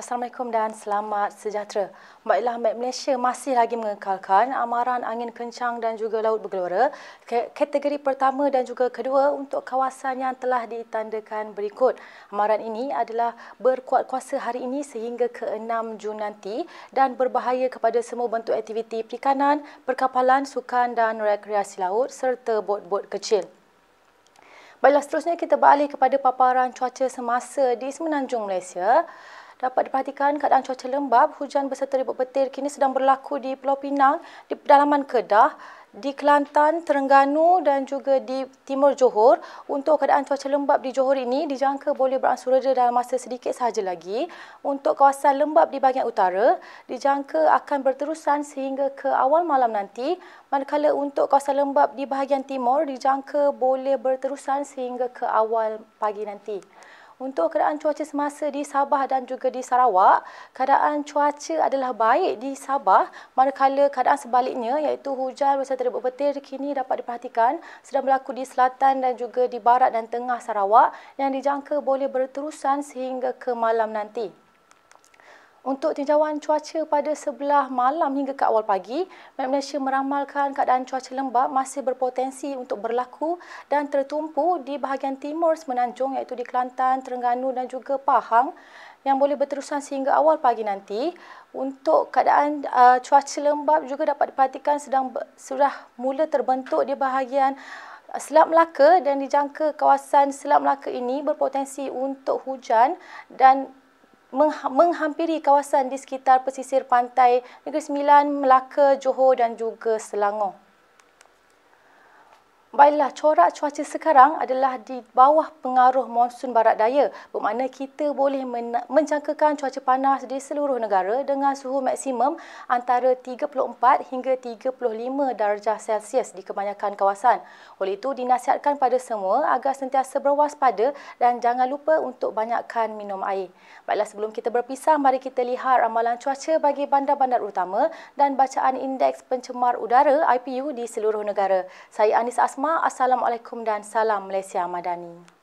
Assalamualaikum dan selamat sejahtera. Baiklah, Met Malaysia masih lagi mengekalkan amaran angin kencang dan juga laut bergelora kategori pertama dan juga kedua untuk kawasan yang telah ditandakan berikut. Amaran ini adalah berkuat kuasa hari ini sehingga ke 6 Jun nanti dan berbahaya kepada semua bentuk aktiviti perikanan, perkapalan, sukan dan rekreasi laut serta bot-bot kecil. Baiklah, seterusnya kita beralih kepada paparan cuaca semasa di Semenanjung Malaysia. Dapat diperhatikan keadaan cuaca lembap, hujan beserta ribut petir kini sedang berlaku di Pulau Pinang, di pedalaman Kedah, di Kelantan, Terengganu dan juga di Timur Johor. Untuk keadaan cuaca lembap di Johor ini dijangka boleh beransur reda dalam masa sedikit sahaja lagi. Untuk kawasan lembap di bahagian utara dijangka akan berterusan sehingga ke awal malam nanti. Manakala untuk kawasan lembap di bahagian timur dijangka boleh berterusan sehingga ke awal pagi nanti. Untuk keadaan cuaca semasa di Sabah dan juga di Sarawak, keadaan cuaca adalah baik di Sabah, manakala keadaan sebaliknya iaitu hujan beserta ribut petir kini dapat diperhatikan sedang berlaku di selatan dan juga di barat dan tengah Sarawak yang dijangka boleh berterusan sehingga ke malam nanti. Untuk tinjauan cuaca pada sebelah malam hingga ke awal pagi, Met Malaysia meramalkan keadaan cuaca lembap masih berpotensi untuk berlaku dan tertumpu di bahagian timur Semenanjung iaitu di Kelantan, Terengganu dan juga Pahang yang boleh berterusan sehingga awal pagi nanti. Untuk keadaan cuaca lembap juga dapat diperhatikan sudah mula terbentuk di bahagian Selat Melaka dan dijangka kawasan Selat Melaka ini berpotensi untuk hujan dan menghampiri kawasan di sekitar pesisir pantai Negeri Sembilan, Melaka, Johor dan juga Selangor. Baiklah, corak cuaca sekarang adalah di bawah pengaruh monsun barat daya, bermakna kita boleh menjangkakan cuaca panas di seluruh negara dengan suhu maksimum antara 34 hingga 35 darjah Celsius di kebanyakan kawasan. Oleh itu, dinasihatkan pada semua agar sentiasa berwaspada dan jangan lupa untuk banyakkan minum air. Baiklah, sebelum kita berpisah, mari kita lihat ramalan cuaca bagi bandar-bandar utama dan bacaan indeks pencemar udara IPU di seluruh negara. Saya Anis Asma. Assalamualaikum dan salam Malaysia Madani.